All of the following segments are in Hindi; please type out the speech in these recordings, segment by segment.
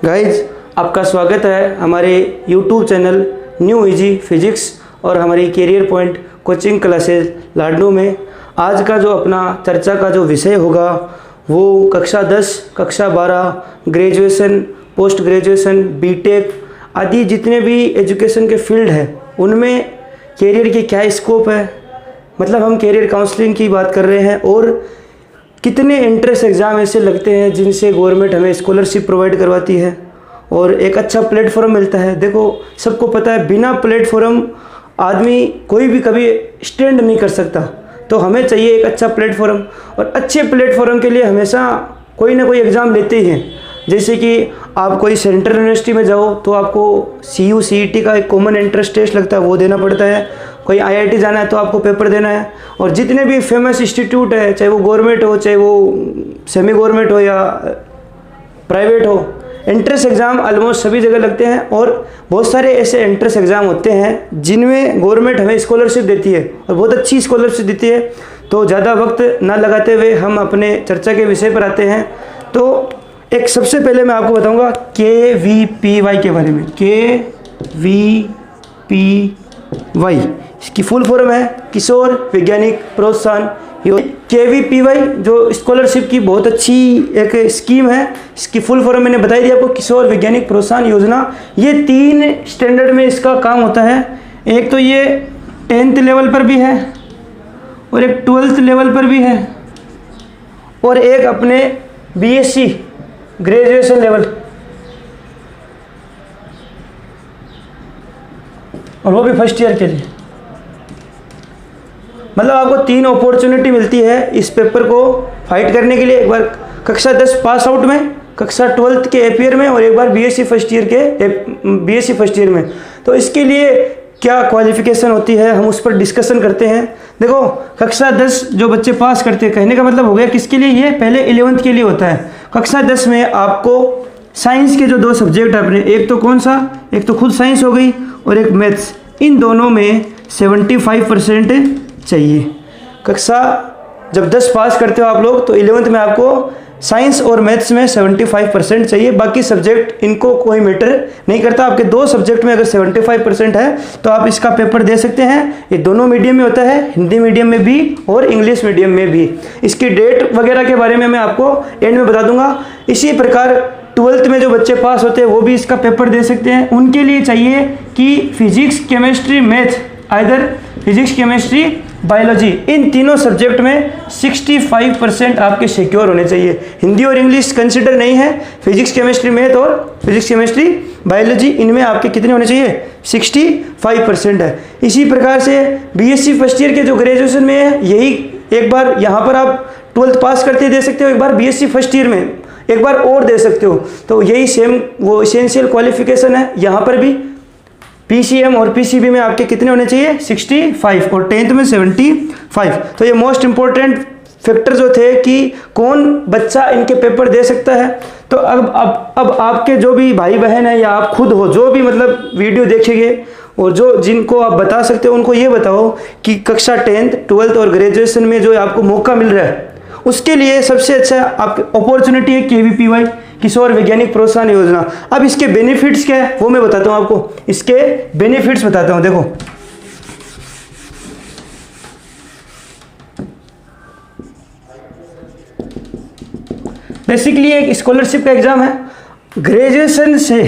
गाइज, आपका स्वागत है हमारे YouTube channel New Easy Physics और हमारी Career Point coaching classes Ladnun में। आज का जो अपना चर्चा का जो विषय होगा वो कक्षा 10, कक्षा 12, ग्रेजुएशन, पोस्ट ग्रेजुएशन, बीटेक आदि जितने भी एजुकेशन के फील्ड हैं उनमें कैरियर की क्या स्कोप है, मतलब हम कैरियर काउंसलिंग की बात कर रहे हैं। और कितने एंट्रेंस एग्ज़ाम ऐसे लगते हैं जिनसे गवर्नमेंट हमें स्कॉलरशिप प्रोवाइड करवाती है और एक अच्छा प्लेटफॉर्म मिलता है। देखो, सबको पता है बिना प्लेटफॉर्म आदमी कोई भी कभी स्टैंड नहीं कर सकता, तो हमें चाहिए एक अच्छा प्लेटफॉर्म। और अच्छे प्लेटफॉर्म के लिए हमेशा कोई ना कोई एग्ज़ाम लेते ही हैं। जैसे कि आप कोई सेंट्रल यूनिवर्सिटी में जाओ तो आपको CU CET का एक कॉमन एंट्रेंस टेस्ट लगता है, वो देना पड़ता है। कोई IIT जाना है तो आपको पेपर देना है। और जितने भी फेमस इंस्टीट्यूट है, चाहे वो गवर्नमेंट हो, चाहे वो सेमी गवर्नमेंट हो या प्राइवेट हो, एंट्रेंस एग्ज़ाम ऑलमोस्ट सभी जगह लगते हैं। और बहुत सारे ऐसे एंट्रेंस एग्ज़ाम होते हैं जिनमें गवर्नमेंट हमें स्कॉलरशिप देती है और बहुत अच्छी स्कॉलरशिप देती है। तो ज़्यादा वक्त ना लगाते हुए हम अपने चर्चा के विषय पर आते हैं। तो एक सबसे पहले मैं आपको बताऊंगा KVPY के बारे में। KVPY इसकी फुल फॉर्म है किशोर वैज्ञानिक प्रोत्साहन योजना। KVPY जो स्कॉलरशिप की बहुत अच्छी एक स्कीम है, इसकी फुल फॉर्म मैंने बताई दी आपको, किशोर वैज्ञानिक प्रोत्साहन योजना। ये 3 स्टैंडर्ड में इसका काम होता है। एक तो ये 10th लेवल पर भी है और एक 12th लेवल पर भी है और एक अपने BSc ग्रेजुएशन लेवल, और वो भी फर्स्ट ईयर के लिए। मतलब आपको 3 अपॉर्चुनिटी मिलती है इस पेपर को फाइट करने के लिए। एक बार कक्षा 10 पास आउट में, कक्षा 12th के AP ईयर में, और एक बार BSc फर्स्ट ईयर में। तो इसके लिए क्या क्वालिफिकेशन होती है हम उस पर डिस्कशन करते हैं। देखो, कक्षा 10 जो बच्चे पास करते हैं, कहने का मतलब हो गया किसके लिए, ये पहले 11th के लिए होता है। कक्षा 10 में आपको साइंस के जो 2 सब्जेक्ट अपने, एक तो कौन सा, एक तो खुद साइंस हो गई और एक मैथ्स, इन दोनों में 75% चाहिए। कक्षा जब 10 पास करते हो आप लोग तो 11th में आपको साइंस और मैथ्स में 75% चाहिए। बाकी सब्जेक्ट इनको कोई मैटर नहीं करता। आपके 2 सब्जेक्ट में अगर 75% है तो आप इसका पेपर दे सकते हैं। ये दोनों मीडियम में होता है, हिंदी मीडियम में भी और इंग्लिश मीडियम में भी। इसकी डेट वगैरह के बारे में मैं आपको एंड में बता दूंगा। इसी प्रकार 12th में जो बच्चे पास होते हैं वो भी इसका पेपर दे सकते हैं। उनके लिए चाहिए कि physics, chemistry, math, either physics, chemistry, biology, इन तीनों सब्जेक्ट में 65% आपके सिक्योर होने चाहिए। हिंदी और इंग्लिश कंसिडर नहीं है। फिजिक्स, केमिस्ट्री, मैथ और फिजिक्स, केमिस्ट्री, बायोलॉजी, इनमें आपके कितने होने चाहिए, 65% है। इसी प्रकार से BSc फर्स्ट ईयर के जो ग्रेजुएशन में है, यही एक बार यहाँ पर आप 12th पास करते दे सकते हो, एक बार BSc फर्स्ट ईयर में एक बार और दे सकते हो। तो यही सेम वो एसेंशियल क्वालिफिकेशन है। यहाँ पर भी PCM और PCB में आपके कितने होने चाहिए, 65, और 10th में 75। तो ये मोस्ट इंपॉर्टेंट फैक्टर जो थे कि कौन बच्चा इनके पेपर दे सकता है। तो अब आपके जो भी भाई बहन है या आप खुद हो, जो भी मतलब वीडियो देखेंगे और जो जिनको आप बता सकते हो, उनको ये बताओ कि कक्षा 10th, 12th और ग्रेजुएशन में जो आपको मौका मिल रहा है उसके लिए सबसे अच्छा आपकी अपॉर्चुनिटी है KVPY, किशोर वैज्ञानिक प्रोत्साहन योजना। अब इसके बेनिफिट्स क्या है वो मैं बताता हूं आपको। इसके बेनिफिट्स बताता हूं। देखो, बेसिकली एक स्कॉलरशिप का एग्जाम है। ग्रेजुएशन से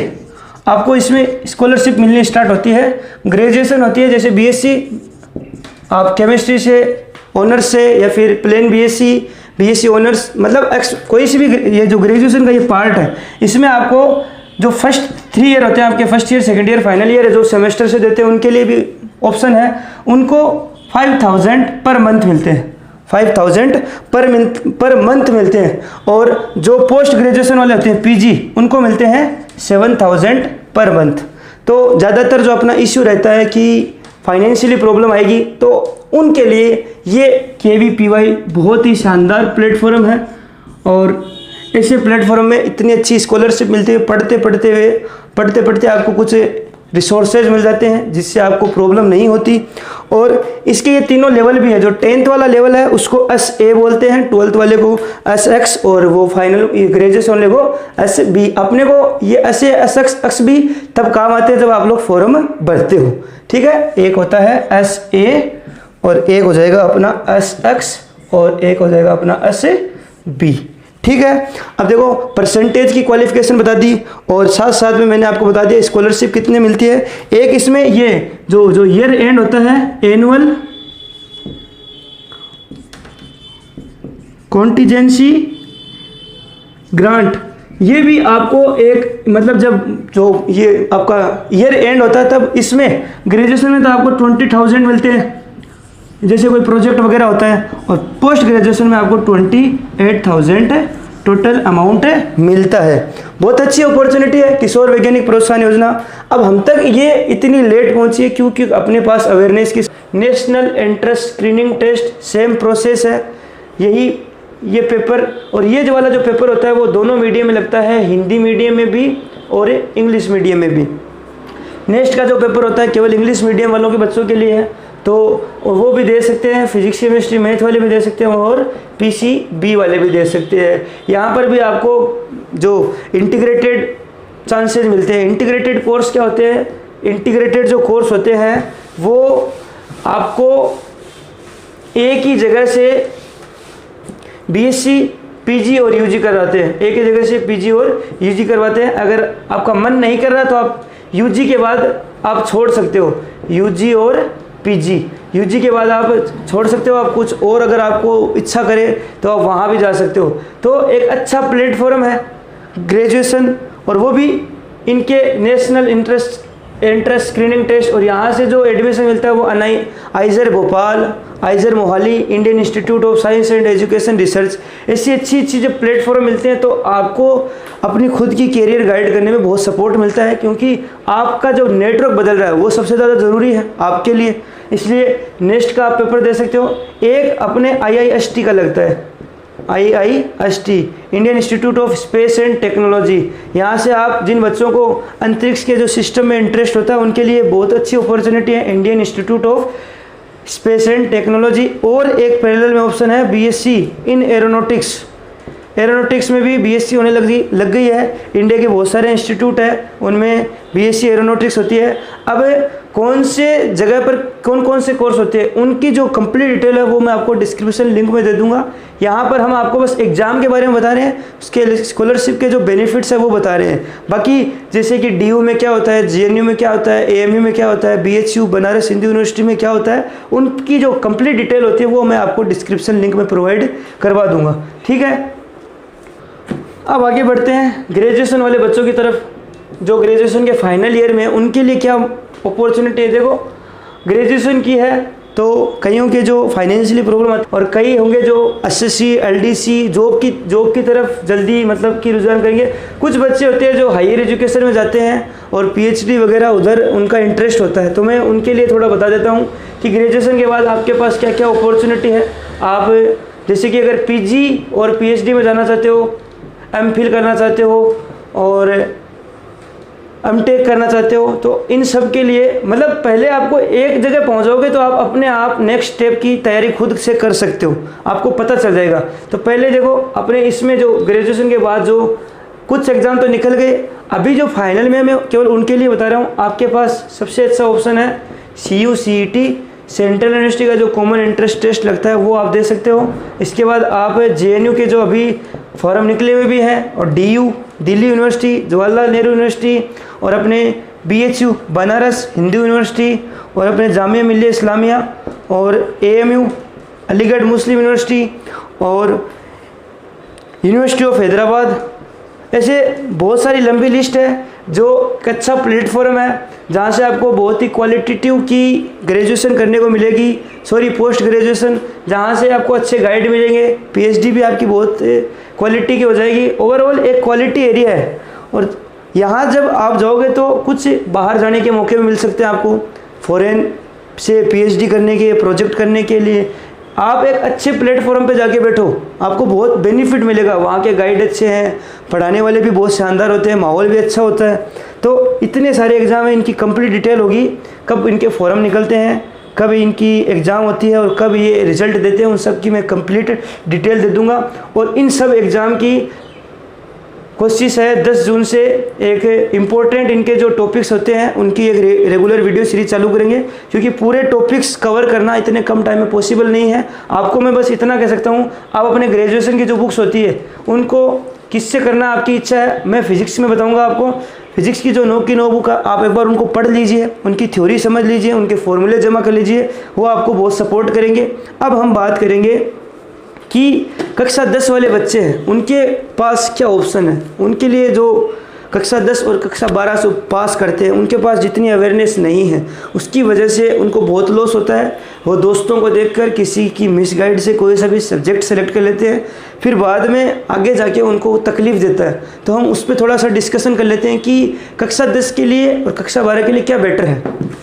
आपको इसमें स्कॉलरशिप मिलनी स्टार्ट होती है। ग्रेजुएशन होती है जैसे BSc, आप केमिस्ट्री से ऑनर्स से या फिर प्लेन BSc ऑनर्स, मतलब कोई सी भी, ये जो ग्रेजुएशन का ये पार्ट है, इसमें आपको जो फर्स्ट 3 ईयर होते हैं आपके, first year, second year, final year, जो सेमेस्टर से देते हैं उनके लिए भी ऑप्शन है। उनको 5000 पर मंथ मिलते हैं, 5000 पर मंथ मिलते हैं। और जो पोस्ट ग्रेजुएशन वाले होते हैं PG, उनको मिलते हैं 7000 पर मंथ। तो ज़्यादातर जो अपना इश्यू रहता है कि फाइनेंशियली प्रॉब्लम आएगी, तो उनके लिए ये KVPY बहुत ही शानदार प्लेटफॉर्म है। और ऐसे प्लेटफॉर्म में इतनी अच्छी स्कॉलरशिप मिलती है, पढ़ते पढ़ते आपको कुछ रिसोर्सेज मिल जाते हैं जिससे आपको प्रॉब्लम नहीं होती। और इसके ये तीनों लेवल भी है। जो 10th वाला लेवल है उसको SA बोलते हैं, 12th वाले को SX, और वो फाइनल ग्रेजुएशन वाले को SB। अपने को ये ऐसे SX भी तब काम आते हैं जब आप लोग फॉर्म भरते हो, ठीक है। एक होता है SA और एक हो जाएगा अपना SX और एक हो जाएगा अपना SB, ठीक है। अब देखो परसेंटेज की क्वालिफिकेशन बता दी और साथ साथ में मैंने आपको बता दिया स्कॉलरशिप कितने मिलती है। एक इसमें ये जो ईयर एंड होता है एनुअल कॉन्टिजेंसी ग्रांट, ये भी आपको एक मतलब जब जो ये आपका ईयर एंड होता है तब इसमें ग्रेजुएशन में तो आपको 20,000 मिलते हैं जैसे कोई प्रोजेक्ट वगैरह होता है, और पोस्ट ग्रेजुएशन में आपको 28,000 टोटल अमाउंट मिलता है। बहुत अच्छी अपॉर्चुनिटी है किशोर वैज्ञानिक प्रोत्साहन योजना। अब हम तक ये इतनी लेट पहुंची है क्योंकि अपने पास अवेयरनेस की national entrance screening test same process है, यही ये पेपर और ये जो वाला जो पेपर होता है वो दोनों मीडियम में लगता है, हिंदी मीडियम में भी और इंग्लिश मीडियम में भी। नेक्स्ट का जो पेपर होता है केवल इंग्लिश मीडियम वालों के बच्चों के लिए है, तो वो भी दे सकते हैं, फिजिक्स केमिस्ट्री मैथ वाले भी दे सकते हैं और PCB वाले भी दे सकते हैं। यहाँ पर भी आपको जो इंटीग्रेटेड चांसेस मिलते हैं। इंटीग्रेटेड कोर्स क्या होते हैं, इंटीग्रेटेड जो कोर्स होते हैं वो आपको एक ही जगह से BSc PG और UG करवाते हैं, एक ही जगह से PG और UG करवाते हैं। अगर आपका मन नहीं कर रहा तो आप UG के बाद आप छोड़ सकते हो, UG और PG, UG के बाद आप छोड़ सकते हो। आप कुछ और अगर आपको इच्छा करे तो आप वहाँ भी जा सकते हो। तो एक अच्छा प्लेटफॉर्म है ग्रेजुएशन, और वो भी इनके नेशनल एंट्रेंस स्क्रीनिंग टेस्ट। और यहाँ से जो एडमिशन मिलता है वो आइजर Bhopal, आइजर Mohali, Indian institute of science and education research, ऐसी अच्छी जो प्लेटफॉर्म मिलते हैं। तो आपको अपनी खुद की कैरियर गाइड करने में बहुत सपोर्ट मिलता है, क्योंकि आपका जो नेटवर्क बदल रहा है वो सबसे ज़्यादा ज़रूरी है आपके लिए। इसलिए नेक्स्ट का आप पेपर दे सकते हो। एक अपने IIST का लगता है, IIST Indian institute of space and technology. यहाँ से आप जिन बच्चों को अंतरिक्ष के जो सिस्टम में इंटरेस्ट होता है उनके लिए बहुत अच्छी अपॉर्चुनिटी है, Indian institute of space and technology. और एक पैरेलल में ऑप्शन है BSc इन एरोनॉटिक्स। एरोनॉटिक्स में भी BSc होने लग गई है। इंडिया के बहुत सारे इंस्टीट्यूट है उनमें BSc एरोनॉटिक्स होती है। अब कौन से जगह पर कौन कौन से कोर्स होते हैं उनकी जो कंप्लीट डिटेल है वो मैं आपको डिस्क्रिप्शन लिंक में दे दूंगा। यहाँ पर हम आपको बस एग्जाम के बारे में बता रहे हैं, उसके स्कॉलरशिप के जो बेनिफिट्स है वो बता रहे हैं। बाकी जैसे कि DU में क्या होता है, GNU में क्या होता है, AMU में क्या होता है, BHU बनारस हिंदू यूनिवर्सिटी में क्या होता है, उनकी जो कंप्लीट डिटेल होती है वो मैं आपको डिस्क्रिप्शन लिंक में प्रोवाइड करवा दूंगा, ठीक है। अब आगे बढ़ते हैं ग्रेजुएशन वाले बच्चों की तरफ। जो ग्रेजुएशन के फाइनल ईयर में उनके लिए क्या अपॉर्चुनिटी है। देखो ग्रेजुएशन की है तो कईयों के जो फाइनेंशियली प्रॉब्लम आती है और कई होंगे जो SSC LDC जॉब की तरफ जल्दी मतलब कि रुझान करेंगे। कुछ बच्चे होते हैं जो हायर एजुकेशन में जाते हैं और PhD वगैरह उधर उनका इंटरेस्ट होता है। तो मैं उनके लिए थोड़ा बता देता हूँ कि ग्रेजुएशन के बाद आपके पास क्या क्या अपॉर्चुनिटी है। आप जैसे कि अगर PG और PhD में जाना चाहते हो, MPhil करना चाहते हो और MTech करना चाहते हो, तो इन सब के लिए मतलब पहले आपको एक जगह पहुंचोगे तो आप अपने आप नेक्स्ट स्टेप की तैयारी खुद से कर सकते हो, आपको पता चल जाएगा। तो पहले देखो अपने इसमें जो ग्रेजुएशन के बाद जो कुछ एग्ज़ाम तो निकल गए, अभी जो फाइनल में मैं केवल उनके लिए बता रहा हूँ। आपके पास सबसे अच्छा ऑप्शन है CUCET, सेंट्रल यूनिवर्सिटी का जो कॉमन एंट्रेंस टेस्ट लगता है वो आप दे सकते हो। इसके बाद आप JNU के जो अभी फॉर्म निकले हुए भी हैं, और DU Delhi university, Jawaharlal Nehru university, और अपने BHU बनारस हिंदू यूनिवर्सिटी, और अपने जामिया मिल्लिया इस्लामिया, और AMU अलीगढ़ मुस्लिम यूनिवर्सिटी, और यूनिवर्सिटी ऑफ हैदराबाद। ऐसे बहुत सारी लंबी लिस्ट है जो एक अच्छा प्लेटफॉर्म है जहाँ से आपको बहुत ही क्वालिटेटिव की ग्रेजुएशन करने को मिलेगी, पोस्ट ग्रेजुएशन, जहाँ से आपको अच्छे गाइड मिलेंगे। PhD भी आपकी बहुत क्वालिटी की हो जाएगी। ओवरऑल एक क्वालिटी एरिया है, और यहाँ जब आप जाओगे तो कुछ बाहर जाने के मौके भी मिल सकते हैं आपको, फॉरेन से PhD करने के, प्रोजेक्ट करने के लिए। आप एक अच्छे प्लेटफॉर्म पे जाके बैठो, आपको बहुत बेनिफिट मिलेगा। वहाँ के गाइड अच्छे हैं, पढ़ाने वाले भी बहुत शानदार होते हैं, माहौल भी अच्छा होता है। तो इतने सारे एग्ज़ाम हैं, इनकी कंप्लीट डिटेल होगी, कब इनके फॉर्म निकलते हैं, कब इनकी एग्ज़ाम होती है और कब ये रिज़ल्ट देते हैं, उन सब की मैं कंप्लीट डिटेल दे दूंगा। और इन सब एग्ज़ाम की कोशिश है 10 जून से एक इम्पोर्टेंट इनके जो टॉपिक्स होते हैं उनकी एक रेगुलर वीडियो सीरीज चालू करेंगे, क्योंकि पूरे टॉपिक्स कवर करना इतने कम टाइम में पॉसिबल नहीं है। आपको मैं बस इतना कह सकता हूँ, आप अपने ग्रेजुएशन की जो बुक्स होती है उनको किससे करना आपकी इच्छा है, मैं फिजिक्स में बताऊँगा आपको। फिजिक्स की जो 9 की 9 बुक आप एक बार उनको पढ़ लीजिए, उनकी थ्योरी समझ लीजिए, उनके फॉर्मूले जमा कर लीजिए, वो आपको बहुत सपोर्ट करेंगे। अब हम बात करेंगे कि कक्षा 10 वाले बच्चे हैं, उनके पास क्या ऑप्शन है। उनके लिए जो कक्षा 10 और कक्षा 12 से पास करते हैं, उनके पास जितनी अवेयरनेस नहीं है, उसकी वजह से उनको बहुत लॉस होता है। वो दोस्तों को देखकर किसी की मिसगाइड से कोई सा भी सब्जेक्ट सेलेक्ट कर लेते हैं, फिर बाद में आगे जाके उनको तकलीफ़ देता है। तो हम उस पर थोड़ा सा डिस्कशन कर लेते हैं कि कक्षा 10 के लिए और कक्षा 12 के लिए क्या बेटर है।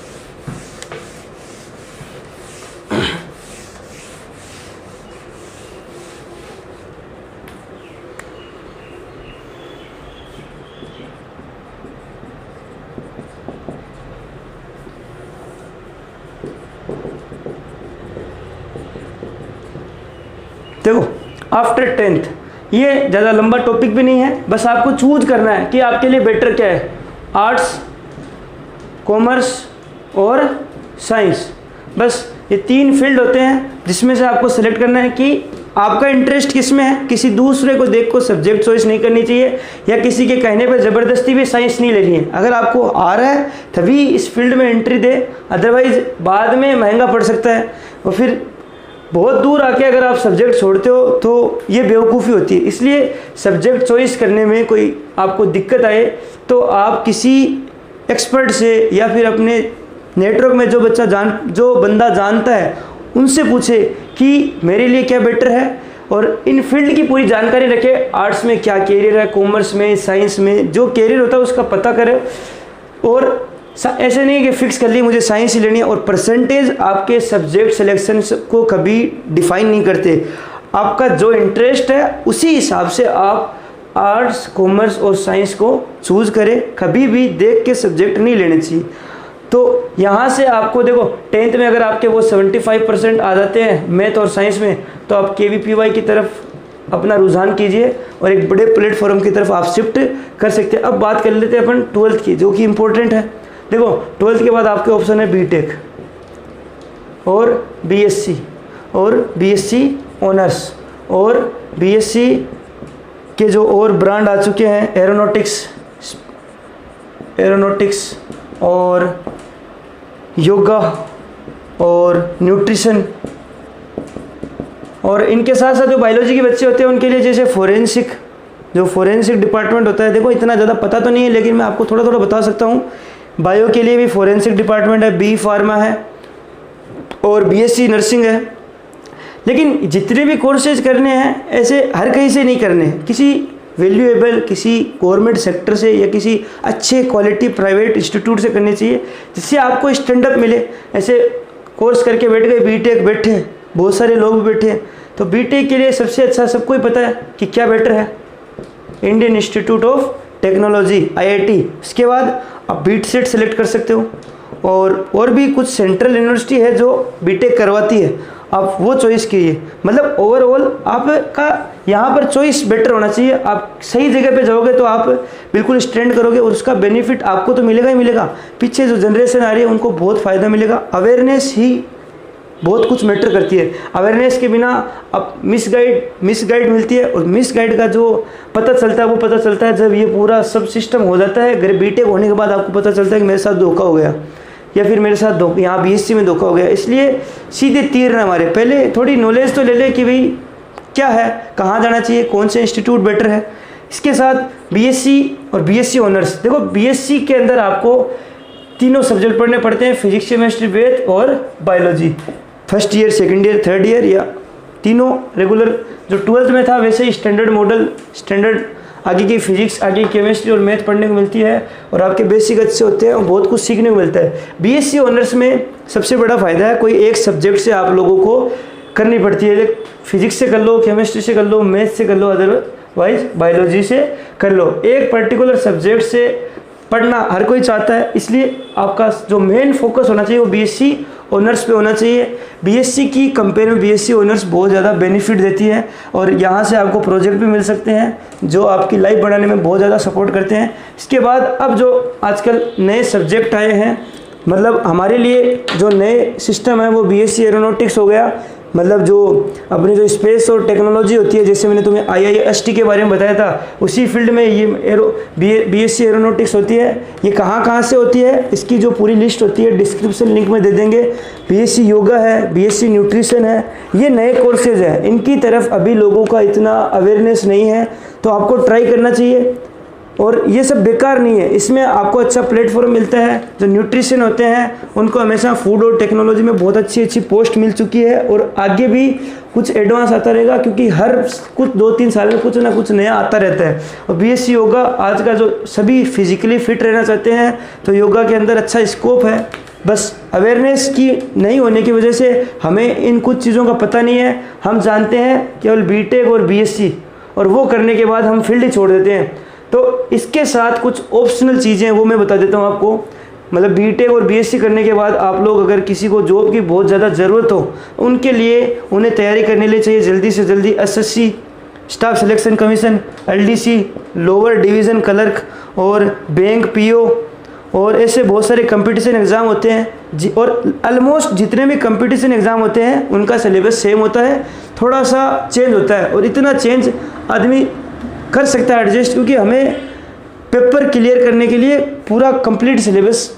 देखो, आफ्टर 10th ये ज़्यादा लंबा टॉपिक भी नहीं है, बस आपको चूज करना है कि आपके लिए बेटर क्या है, आर्ट्स, कॉमर्स और साइंस। बस ये 3 फील्ड होते हैं जिसमें से आपको सेलेक्ट करना है कि आपका इंटरेस्ट किस में है। किसी दूसरे को देख को सब्जेक्ट चॉइस नहीं करनी चाहिए, या किसी के कहने पर ज़बरदस्ती भी साइंस नहीं लेनी है। अगर आपको आ रहा है तभी इस फील्ड में एंट्री दे, अदरवाइज बाद में महंगा पड़ सकता है और फिर बहुत दूर आके अगर आप सब्जेक्ट छोड़ते हो तो ये बेवकूफ़ी होती है। इसलिए सब्जेक्ट चॉइस करने में कोई आपको दिक्कत आए तो आप किसी एक्सपर्ट से या फिर अपने नेटवर्क में जो बंदा जानता है उनसे पूछे कि मेरे लिए क्या बेटर है, और इन फील्ड की पूरी जानकारी रखे। आर्ट्स में क्या कैरियर है, कॉमर्स में, साइंस में जो कैरियर होता है उसका पता करें। और ऐसे नहीं कि फिक्स कर ली मुझे साइंस ही लेनी है, और परसेंटेज आपके सब्जेक्ट सिलेक्शन को कभी डिफाइन नहीं करते। आपका जो इंटरेस्ट है उसी हिसाब से आप आर्ट्स, कॉमर्स और साइंस को चूज़ करें। कभी भी देख के सब्जेक्ट नहीं लेने चाहिए। तो यहाँ से आपको देखो 10th में अगर आपके वो 75% आ जाते हैं मैथ और साइंस में, तो आप KVPY की तरफ अपना रुझान कीजिए और एक बड़े प्लेटफॉर्म की तरफ आप शिफ्ट कर सकते हैं। अब बात कर लेते हैं अपन 12th की, जो कि इम्पोर्टेंट है। देखो 12th के बाद आपके ऑप्शन है बीटेक और BSc और BSc ऑनर्स और BSc के जो और ब्रांड आ चुके हैं, एरोनॉटिक्स और योगा और न्यूट्रिशन, और इनके साथ साथ जो बायोलॉजी के बच्चे होते हैं उनके लिए जैसे फोरेंसिक डिपार्टमेंट होता है। देखो इतना ज़्यादा पता तो नहीं है, लेकिन मैं आपको थोड़ा थोड़ा बता सकता हूँ। बायो के लिए भी फोरेंसिक डिपार्टमेंट है, B फार्मा है और BSc नर्सिंग है। लेकिन जितने भी कोर्सेज करने हैं ऐसे हर कहीं से नहीं करने हैं, किसी वैल्यूएबल किसी गवर्नमेंट सेक्टर से या किसी अच्छे क्वालिटी प्राइवेट इंस्टीट्यूट से करने चाहिए, जिससे आपको स्टैंडअप मिले। ऐसे कोर्स करके बैठ गए, बीटेक बैठे हैं, बहुत सारे लोग बैठे हैं। तो बीटेक के लिए सबसे अच्छा सबको ही पता है कि क्या बेटर है, Indian institute of technology IIT। उसके बाद आप BTSET सेलेक्ट कर सकते हो, और भी कुछ सेंट्रल यूनिवर्सिटी है जो बीटेक करवाती है, आप वो चॉइस कीजिए। मतलब ओवरऑल आपका यहाँ पर चॉइस बेटर होना चाहिए। आप सही जगह पे जाओगे तो आप बिल्कुल स्टैंड करोगे और उसका बेनिफिट आपको तो मिलेगा ही मिलेगा, पीछे जो जनरेशन आ रही है उनको बहुत फ़ायदा मिलेगा। अवेयरनेस ही बहुत कुछ मैटर करती है। अवेयरनेस के बिना अब मिसगाइड मिलती है, और मिसगाइड का जो पता चलता है वो पता चलता है जब ये पूरा सब सिस्टम हो जाता है। अगर बीटेक होने के बाद आपको पता चलता है कि मेरे साथ धोखा हो गया, या फिर मेरे साथ यहाँ BSc में धोखा हो गया। इसलिए सीधे तीर ना मारे, पहले थोड़ी नॉलेज तो ले ले कि भाई क्या है, कहाँ जाना चाहिए, कौन से इंस्टीट्यूट बेटर है। इसके साथ BSc और BSc ऑनर्स। देखो BSc के अंदर आपको तीनों सब्जेक्ट पढ़ने पड़ते हैं, फिजिक्स, केमिस्ट्री, मैथ और biology. First year, second year, third year, या तीनों रेगुलर जो 12th में था वैसे ही स्टैंडर्ड आगे की फिजिक्स, आगे की केमिस्ट्री और मैथ पढ़ने को मिलती है, और आपके बेसिक अच्छे होते हैं और बहुत कुछ सीखने को मिलता है। BSc ऑनर्स में सबसे बड़ा फ़ायदा है कोई एक सब्जेक्ट से आप लोगों को करनी पड़ती है। फिजिक्स से कर लो, केमिस्ट्री से कर लो, मैथ से कर लो, अदरवाइज बायोलॉजी से कर लो। एक पर्टिकुलर सब्जेक्ट से पढ़ना हर कोई चाहता है, इसलिए आपका जो मेन फोकस होना चाहिए वो बीएससी ऑनर्स पे होना चाहिए। बीएससी की कंपेयर में बीएससी ऑनर्स बहुत ज़्यादा बेनिफिट देती है और यहाँ से आपको प्रोजेक्ट भी मिल सकते हैं जो आपकी लाइफ बढ़ाने में बहुत ज़्यादा सपोर्ट करते हैं। इसके बाद अब जो आजकल नए सब्जेक्ट आए हैं, मतलब हमारे लिए जो नए सिस्टम है वो बीएससी एरोनॉटिक्स हो गया। मतलब जो अपनी जो स्पेस और टेक्नोलॉजी होती है, जैसे मैंने तुम्हें IIST के बारे में बताया था, उसी फील्ड में ये बीएससी एरोनॉटिक्स होती है। ये कहाँ से होती है, इसकी जो पूरी लिस्ट होती है डिस्क्रिप्शन लिंक में दे देंगे। बीएससी योगा है, बीएससी न्यूट्रिशन है, ये नए कोर्सेज हैं, इनकी तरफ अभी लोगों का इतना अवेयरनेस नहीं है, तो आपको ट्राई करना चाहिए। और ये सब बेकार नहीं है, इसमें आपको अच्छा प्लेटफॉर्म मिलता है। जो न्यूट्रिशन होते हैं उनको हमेशा फूड और टेक्नोलॉजी में बहुत अच्छी पोस्ट मिल चुकी है और आगे भी कुछ एडवांस आता रहेगा, क्योंकि हर कुछ 2-3 साल में कुछ ना कुछ नया आता रहता है। और बीएससी योगा आज का जो सभी फिजिकली फिट रहना चाहते हैं तो योगा के अंदर अच्छा स्कोप है। बस अवेयरनेस की नहीं होने की वजह से हमें इन कुछ चीज़ों का पता नहीं है। हम जानते हैं केवल बीटेक और बीएससी, और वो करने के बाद हम फील्ड ही छोड़ देते हैं। तो इसके साथ कुछ ऑप्शनल चीज़ें हैं वो मैं बता देता हूँ आपको। मतलब बीटेक और बीएससी करने के बाद आप लोग अगर किसी को जॉब की बहुत ज़्यादा ज़रूरत हो, उनके लिए उन्हें तैयारी करने लिए चाहिए जल्दी से जल्दी SSC, staff selection commission, LDC, lower division clerk और बैंक पीओ, और ऐसे बहुत सारे कंपटीशन एग्ज़ाम होते हैं और ऑलमोस्ट जितने भी कंपटीशन एग्ज़ाम होते हैं उनका सिलेबस सेम होता है, थोड़ा सा चेंज होता है। और इतना चेंज आदमी कर सकता है एडजस्ट, क्योंकि हमें पेपर क्लियर करने के लिए पूरा कंप्लीट सिलेबस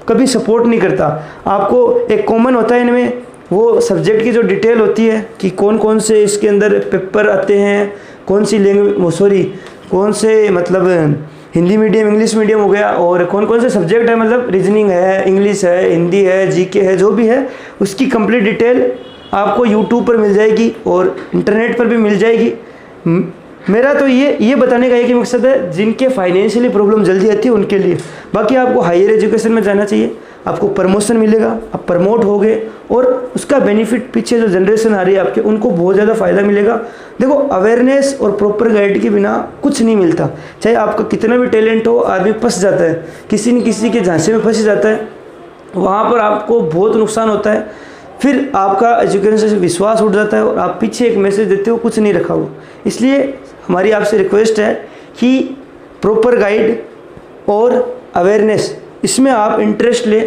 कभी सपोर्ट नहीं करता। आपको एक कॉमन होता है इनमें, वो सब्जेक्ट की जो डिटेल होती है कि कौन कौन से इसके अंदर पेपर आते हैं, कौन सी लैंग्वेज कौन से मतलब हिंदी मीडियम, इंग्लिश मीडियम हो गया, और कौन कौन से सब्जेक्ट है, मतलब रीजनिंग है, इंग्लिश है, हिंदी है, जीके है, जो भी है उसकी कंप्लीट डिटेल आपको यूट्यूब पर मिल जाएगी और इंटरनेट पर भी मिल जाएगी। मेरा तो ये बताने का एक ही मकसद है, जिनके फाइनेंशियली प्रॉब्लम जल्दी आती है उनके लिए। बाकी आपको हायर एजुकेशन में जाना चाहिए, आपको प्रमोशन मिलेगा, आप प्रमोट होगे और उसका बेनिफिट पीछे जो जनरेशन आ रही है आपके, उनको बहुत ज़्यादा फ़ायदा मिलेगा। देखो, अवेयरनेस और प्रॉपर गाइड के बिना कुछ नहीं मिलता। चाहे आपका कितना भी टैलेंट हो, आदमी फंस जाता है, किसी न किसी के झांसे में फंस जाता है, वहाँ पर आपको बहुत नुकसान होता है। फिर आपका एजुकेशन से विश्वास उठ जाता है और आप पीछे एक मैसेज देते हो, कुछ नहीं रखा हो। इसलिए हमारी आपसे रिक्वेस्ट है कि प्रॉपर गाइड और अवेयरनेस, इसमें आप इंटरेस्ट ले।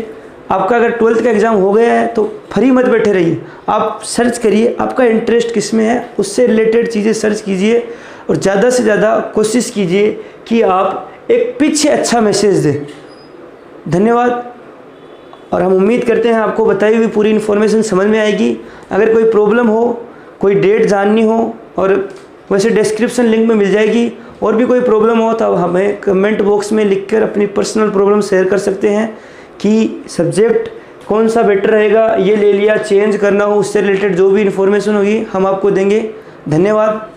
आपका अगर 12th का एग्ज़ाम हो गया है तो फ्री मत बैठे रहिए, आप सर्च करिए आपका इंटरेस्ट किस में है, उससे रिलेटेड चीज़ें सर्च कीजिए और ज़्यादा से ज़्यादा कोशिश कीजिए कि आप एक पीछे अच्छा मैसेज दें। धन्यवाद। और हम उम्मीद करते हैं आपको बताई हुई पूरी इन्फॉर्मेशन समझ में आएगी। अगर कोई प्रॉब्लम हो, कोई डेट जाननी हो, और वैसे डिस्क्रिप्शन लिंक में मिल जाएगी, और भी कोई प्रॉब्लम हो तो हमें कमेंट बॉक्स में लिखकर अपनी पर्सनल प्रॉब्लम शेयर कर सकते हैं कि सब्जेक्ट कौन सा बेटर रहेगा, ये ले लिया, चेंज करना हो, उससे रिलेटेड जो भी इन्फॉर्मेशन होगी हम आपको देंगे। धन्यवाद।